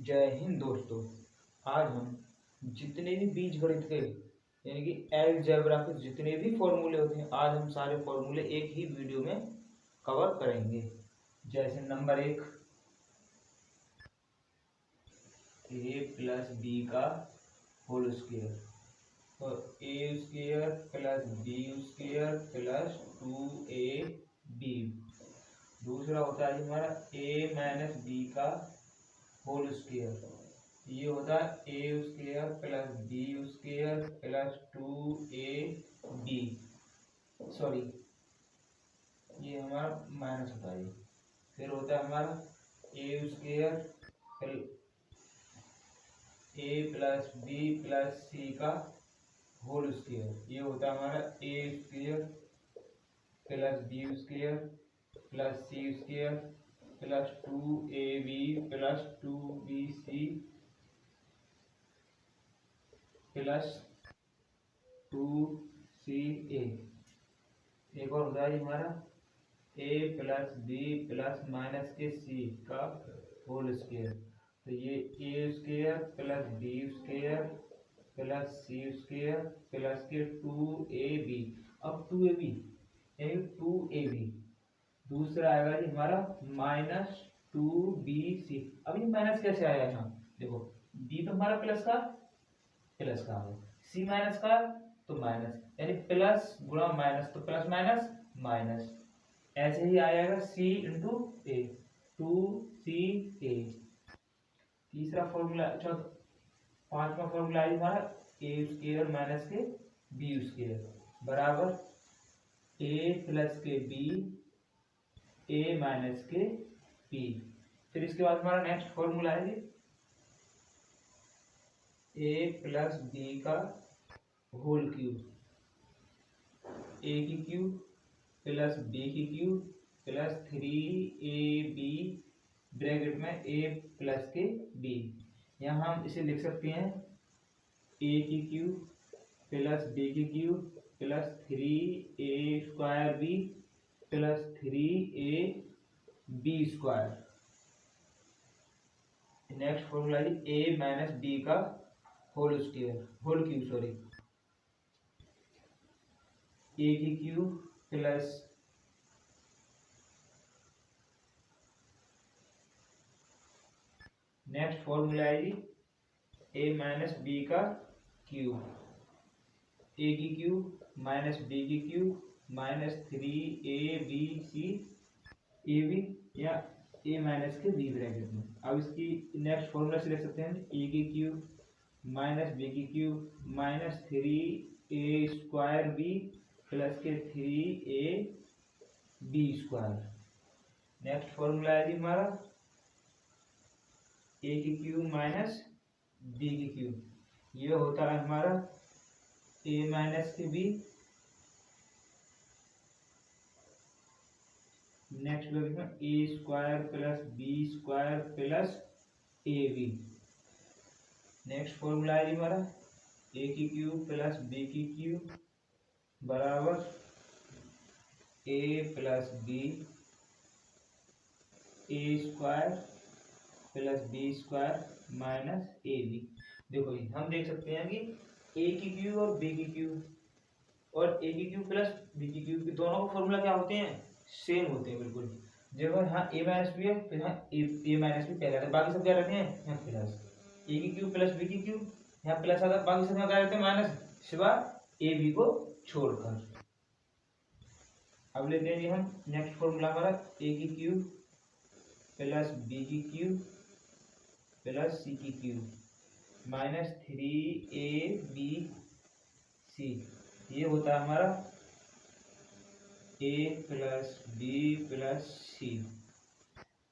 जय हिंद दोस्तों। आज हम जितने भी बीजगणित के यानी कि अलजेब्रा के जितने भी फॉर्मूले होते हैं, आज हम सारे फॉर्मूले एक ही वीडियो में कवर करेंगे। जैसे नंबर 1, a प्लस बी का होल स्क्वायर, तो A square plus B square plus 2ab। दूसरा होता है हमारा a माइनस बी का होल स्क्वायर, ये होता है A square plus B square plus 2ab। Sorry, ये हमारा माइनस होता है। फिर होता है हमारा A square A plus B plus C का होल स्क्वायर, ये होता है हमारा A square plus B square plus C square plus 2ab plus 2bc plus 2ca। एक और होता है हमारा a plus B plus minus के c का होल स्क्वायर, तो ये A square plus B square plus C square plus के 2ab। अब 2ab यानी 2ab। दूसरा आएगा जी हमारा माइनस 2bc। अब ये माइनस कैसे आया यहाँ, देखो b तो हमारा प्लस का है, c माइनस का तो माइनस, यानी प्लस गुणा माइनस तो प्लस माइनस माइनस, ऐसे ही आएगा c इंटू ए 2ca। तीसरा फॉर्मूला, अच्छा पांचवा फॉर्मूला है हमारा ए स्क्वायर माइनस के बी स्क्वायर बराबर ए प्लस के बी ए माइनस के पी। फिर इसके बाद हमारा नेक्स्ट फॉर्मूला है ए प्लस बी का होल क्यूब, ए की क्यूब प्लस बी की क्यूब प्लस 3ab ब्रैकेट में ए प्लस के बी। यहाँ हम इसे लिख सकते हैं ए की क्यूब प्लस बी की cube plus 3a square b plus 3ab square. Next formula है ए माइनस बी का होल क्यूब सॉरी, ए की क्यूब प्लस नेक्स्ट फॉर्मूला है जी ए माइनस बी का क्यूब, ए की क्यूब माइनस बी की cube minus 3abc a b या a minus के बी ब्रैकेट में। अब इसकी नेक्स्ट फॉर्मूला से लिख सकते हैं ए की क्यूब माइनस बी की cube minus 3a square b plus के 3ab स्क्वायर। नेक्स्ट फॉर्मूला है जी हमारा ए की क्यूब माइनस बी की क्यूब, ये होता है हमारा ए माइनस के बी। नेक्स्ट में A square plus B square plus A B. Next formula है हमारा ए की क्यूब प्लस बी की क्यूब बराबर A plus B A square plus B square minus A B. देखो ये हम देख सकते हैं कि ए की क्यूब और बी की क्यूब और ए की क्यूब प्लस बी की क्यूब, दोनों का फॉर्मूला क्या होते हैं, सेम होते हैं बिल्कुल। जब यहाँ ए माइनस बी है फिर यहाँ ए माइनस बी पहले आता है, बाकी सब क्या रहते हैं यहाँ प्लस। ए की क्यूब प्लस बी की क्यूब यहाँ प्लस आता है, बाकी सब यहाँ क्या रहते हैं माइनस, सिवाय ए बी को छोड़कर। अब लेते हैं जी हम नेक्स्ट फॉर्मूला हमारा ए की क्यूब प्लस बी की क्यूब प्लस सी की क्यूब माइनस 3abc, ये होता है हमारा A plus B plus C.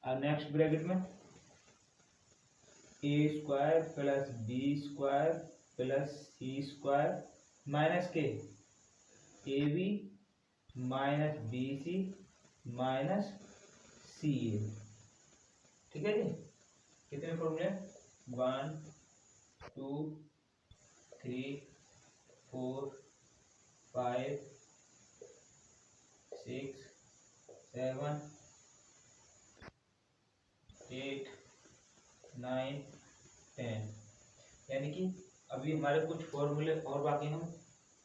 और नेक्स्ट ब्रैकेट में A square plus B square plus C square minus के A B minus B C minus C A. ठीक है जी, कितने फॉर्मूले, 1 2 3 4 5 6 7 8 9 10। यानी कि अभी हमारे कुछ फॉर्मूले और बाकी हम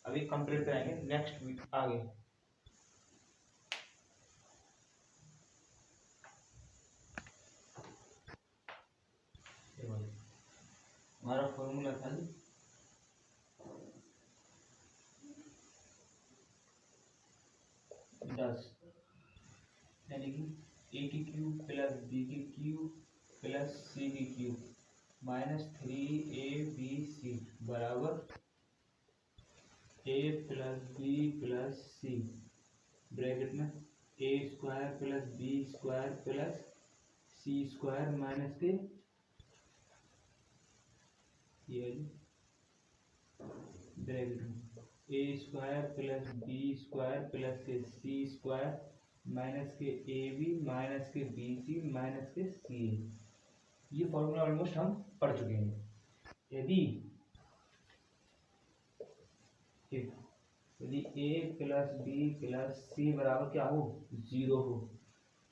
अभी कंप्लीट करेंगे नेक्स्ट वीक आगे। हमारा फॉर्मूला था 10, यानी कि ए की क्यूब प्लस बी की क्यूब प्लस सी की क्यूब -3ab बराबर A plus B plus C bracket में A square plus B square plus C square minus के ये ब्रैकेट में A square plus B square plus के C square minus के A B minus के B C minus के C ए। ये formula almost हम पढ़ चुके हैं। यदि ए प्लस बी प्लस सी बराबर क्या हो 0 हो,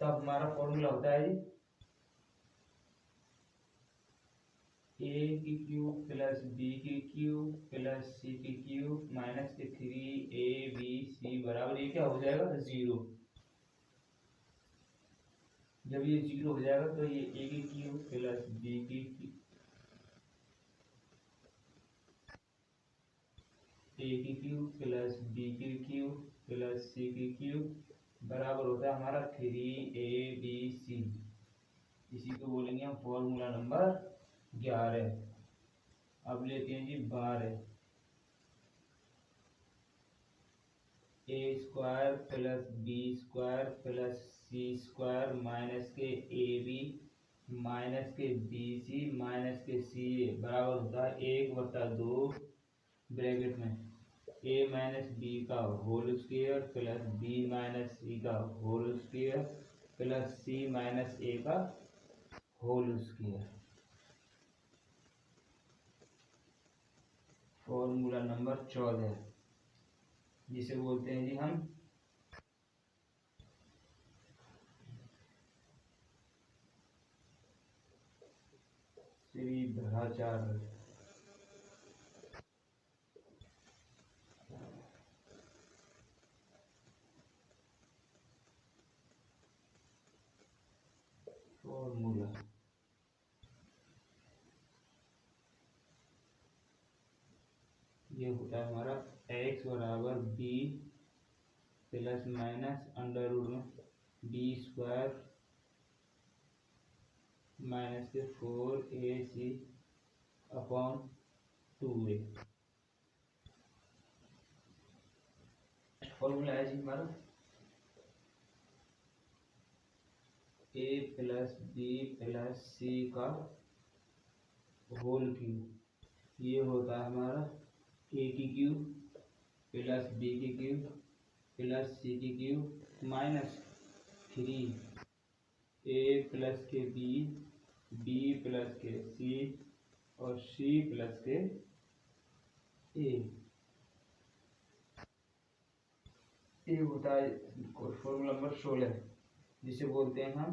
तब हमारा फॉर्मूला होता है ए की क्यूब प्लस बी की क्यूब प्लस सी की क्यूब माइनस के 3ab बराबर ये क्या हो जाएगा 0। जब ये 0 हो जाएगा तो ये ए की क्यूब प्लस बी की क्यूब प्लस बी की क्यूब प्लस सी की क्यूब बराबर होता है हमारा 3abc। इसी को बोलेंगे हम फॉर्मूला नंबर 11। अब लेते हैं जी 12। A square plus B square plus C square minus के ए बी माइनस के बी सी माइनस के सी ए बराबर होता है 1/2 ब्रैकेट में ए माइनस बी का whole square plus B minus C का whole square plus C minus A का होल स्क्वायर। फॉर्मूला नंबर 14 जिसे बोलते हैं जी हम श्रीधराचार्य। फॉर्मूला ये होता है हमारा x बराबर b plus minus under root में बी स्क्वायर माइनस के 4ac अपॉन 2a। फॉर्मूला है जी हमारा a plus B plus C का होल क्यूब। ये होता है हमारा ए की क्यूब प्लस बी की क्यूब प्लस सी की क्यूब माइनस 3 ए प्लस के बी प्लस के सी और सी प्लस के ए होता है फॉर्मूला नंबर 16 जिसे बोलते हैं हम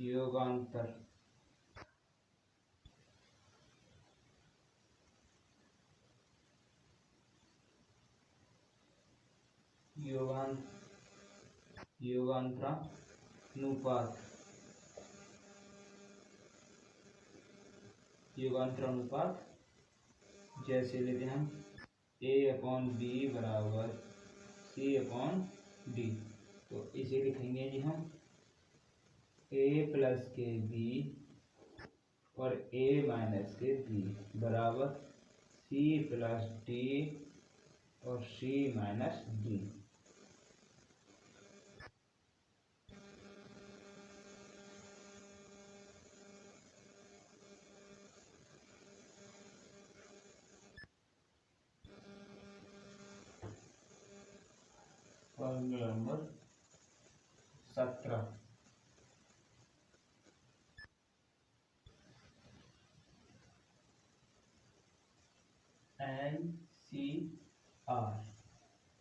योगांतर। योगांतरानुपात जैसे लेते हैं हम a अपॉन बी बराबर c अपॉन डी। तो इसे लिखेंगे जी हम a प्लस के बी और a माइनस के बी बराबर c प्लस डी और c minus D. Formula number 17 NCR।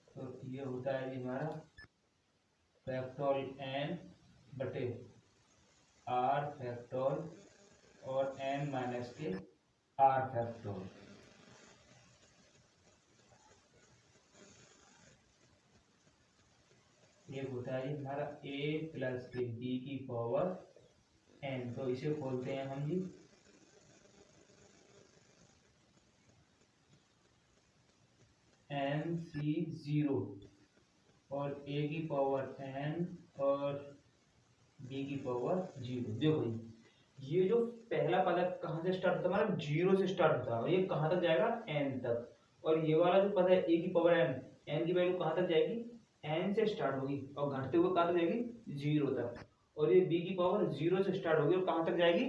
तो ये होता है हमारा फैक्टोरियल n बटे r फैक्टोरियल एन माइनस के आर फैक्टोरियल। ये होता है हमारा a प्लस के b की पावर n। तो इसे खोलते हैं हम जी, n c 0 और a की पावर n और b की पावर 0। देखो ये जो पहला पद कहाँ से स्टार्ट होता है हमारा, 0 से स्टार्ट होता है और ये कहाँ तक जाएगा, n तक। और ये वाला जो पद है a की पावर n, n की वैल्यू कहाँ तक जाएगी, n से स्टार्ट होगी और घटते हुए कहाँ तक जाएगी, 0 तक। और ये b की पावर 0 से स्टार्ट होगी और कहाँ तक जाएगी,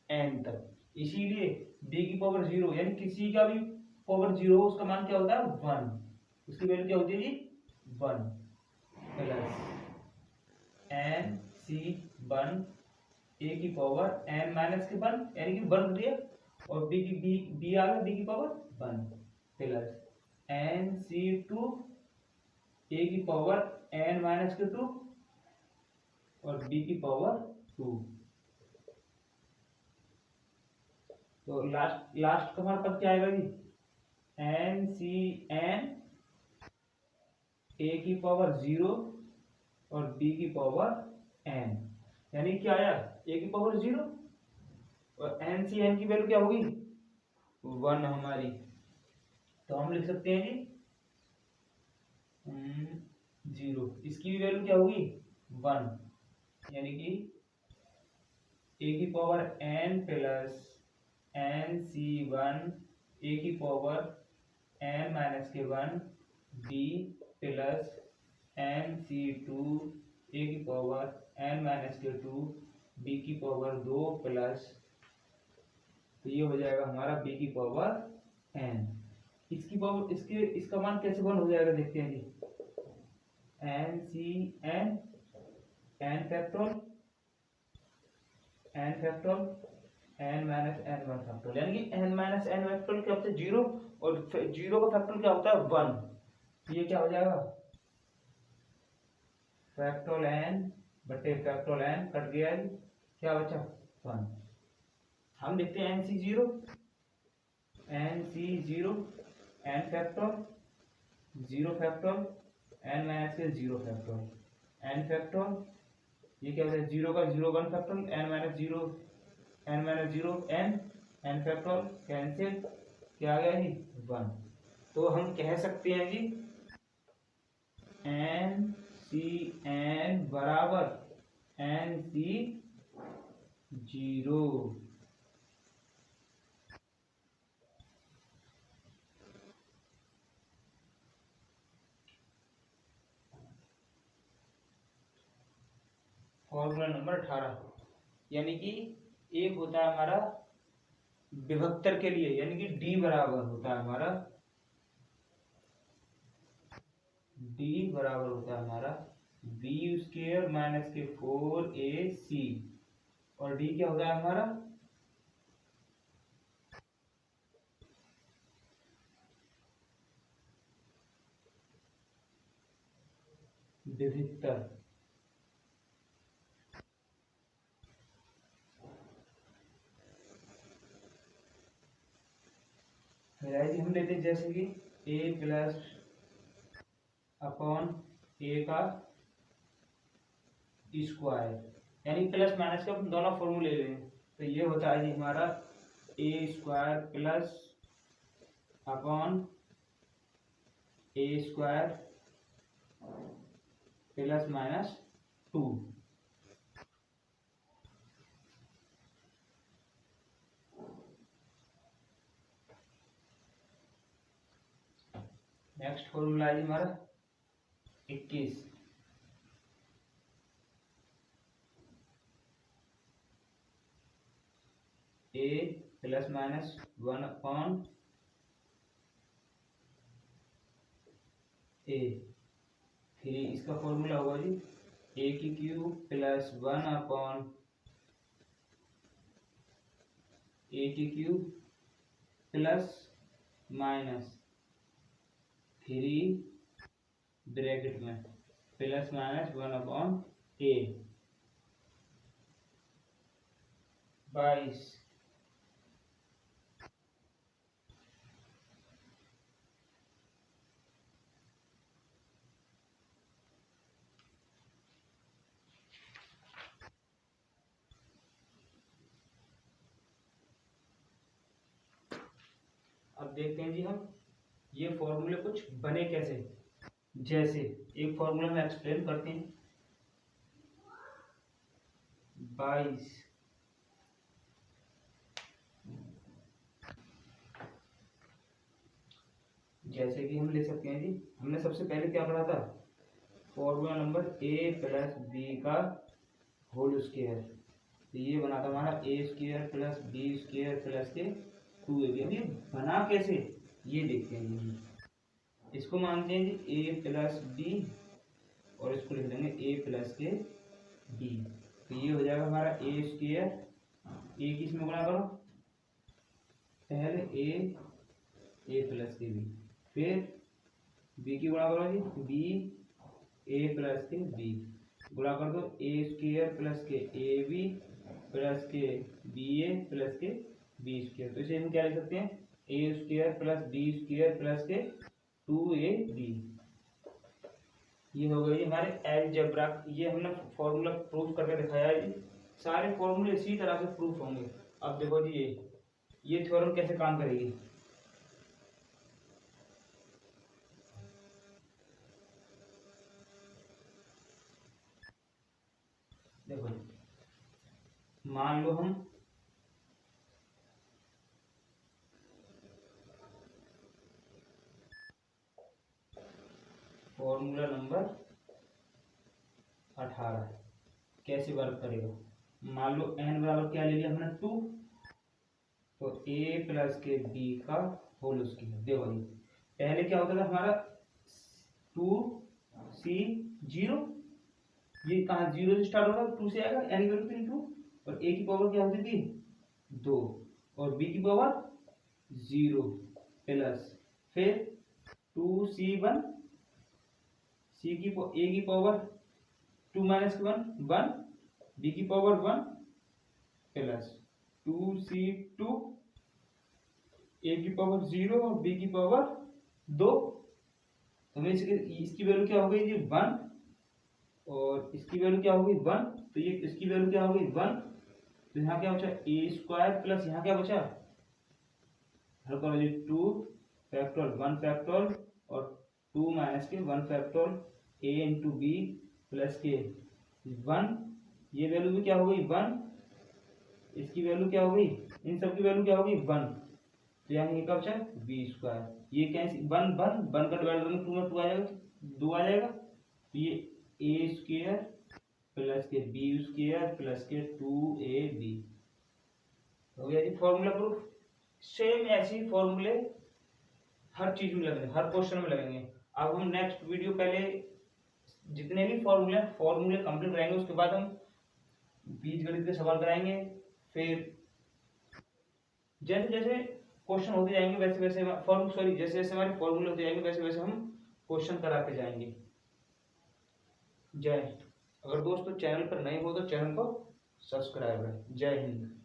n तक। इसीलिए b की पावर 0 यानी किसी का भी पावर 0 हो उसका मान क्या होता है, 1। उसकी वैल्यू क्या होती है जी, 1 प्लस n c 1 a की पावर n माइनस के 1 यानी कि 1 दिया और b की b आ गया b की power 1 plus n c 2 a की पावर n माइनस के 2 और b की पावर 2। तो लास्ट का हमारे पास क्या आएगा जी, n c n a की पावर 0 और b की पावर n, यानी क्या आया, a की पावर 0 और n c n की वैल्यू क्या होगी, 1 हमारी। तो हम लिख सकते हैं जी 0, इसकी भी वैल्यू क्या होगी, 1, यानी कि a की power n plus n c 1 a की पावर n माइनस के 1 b plus n c 2 a की पावर n माइनस के 2 b की पावर 2 प्लस, तो ये हो जाएगा हमारा b की पावर n। इसकी पावर इसका मान कैसे बन हो जाएगा, देखते हैं जी, n c n n factorial n minus n 1 factorial, यानी कि n माइनस n फैक्टोरियल क्या होता है, 0 और 0 का फैक्टोरियल क्या होता है, 1। ये क्या हो जाएगा, फैक्टोरियल n बटे फैक्टोरियल n कट गया है, क्या बचा 1। हम देखते हैं n c 0 n factorial 0 factorial n minus के 0 फैक्टोरियल n फैक्टोरियल, ये क्या होता है 0 का 0 1 factorial n minus 0 n factorial cancel, क्या आ गया जी 1। तो हम कह सकते हैं जी n c n बराबर n c 0। फॉर्मूला नंबर 18, यानी कि एक होता है हमारा विभक्तर के लिए, यानी कि d बराबर होता है हमारा, d बराबर होता है हमारा b स्क्वायर माइनस के 4ac और d क्या होता है हमारा, विभक्तर। हम लेते हैं जैसे कि a प्लस अपॉन a का स्क्वायर, यानी प्लस माइनस के हम दोनों फॉर्मूले ले लें। तो ये होता है जी हमारा a square plus upon a square plus minus 2। Next formula है हमारा 21, a plus minus 1 upon a 3, इसका फॉर्मूला होगा जी a की क्यूब प्लस 1 अपॉन a की क्यूब प्लस माइनस 3 ब्रैकेट में प्लस माइनस 1 अपॉन a 22 अब देखते हैं जी हम ये फॉर्मूले कुछ बने कैसे। जैसे एक फॉर्मूला में एक्सप्लेन करते हैं, 22 जैसे कि हम ले सकते हैं जी, हमने सबसे पहले क्या पढ़ा था, formula number a plus B का होल स्क्वायर। तो ये बना था हमारा a square plus B square plus के 2ab। अब ये बना कैसे ये देखते हैं जी। इसको मानते हैं जी a प्लस बी और इसको लिख देंगे a प्लस के b। तो ये हो जाएगा हमारा a स्क्वायर, a किस में गुणा करो, पहले a प्लस के b, फिर b की गुणा करो जी b a प्लस के b, गुणा कर दो a स्क्वायर प्लस के ab प्लस के ba प्लस के b स्क्वायर। तो इसे हम क्या लिख सकते हैं, a square plus b square plus के 2ab। ये हो गई हमारे अलजेब्रा। ये हमने फॉर्मूला प्रूफ करके दिखाया है जी। सारे फॉर्मूले इसी तरह से प्रूफ होंगे। अब देखो जी ये थ्योरम कैसे काम करेगी। देखो मान लो हम फॉर्मूला नंबर 18 कैसे वर्क करेगा। मान लो n बराबर क्या ले लिया हमने 2, तो a प्लस के b का होल स्क्वायर। देखो जी पहले क्या होता था हमारा 2c 0, ये कहाँ 0 से स्टार्ट होगा, 2 से आएगा, n की वैल्यू 2, और a की पावर क्या होती थी 2 और b की पावर 0 प्लस फिर 2c1, a की पावर 2 माइनस 1 b की पावर 1 प्लस 2c2, a की पावर 0 और b की पावर 2। तो इसकी वैल्यू क्या हो गई जी 1 और इसकी वैल्यू क्या हो गई 1, तो ये इसकी वैल्यू क्या हो गई 1। तो यहाँ क्या बचा a स्क्वायर प्लस यहाँ क्या बचा, हल करो जी 2 फैक्टोरियल 1 फैक्टोरियल और 2 माइनस के 1 factorial a into b plus के 1। ये वैल्यू भी क्या हो गई 1, इसकी वैल्यू क्या हो गई, इन सब की वैल्यू क्या हो गई 1। तो यहाँ ये क्या बचा बी स्क्वायर, ये कैसे 1 का डिवाइड करेंगे 2 में 2 आ जाएगा, 2 आ जाएगा। तो ये a स्क्वायर प्लस के बी स्क्वायर प्लस के 2ab हो गया जी फॉर्मूला प्रूफ। सेम ऐसे ही फॉर्मूले हर चीज में लगेंगे, हर क्वेश्चन में लगेंगे। अब हम नेक्स्ट वीडियो पहले जितने भी फॉर्मूले कंप्लीट कराएंगे, उसके बाद हम बीजगणित के सवाल कराएंगे। फिर जैसे जैसे क्वेश्चन होते जाएंगे वैसे वैसे जैसे जैसे हमारे फॉर्मूले होते जाएंगे वैसे वैसे हम क्वेश्चन कराते जाएंगे। जय हिंद। अगर दोस्तों चैनल पर नए हो तो चैनल को सब्सक्राइब करें। जय हिंद।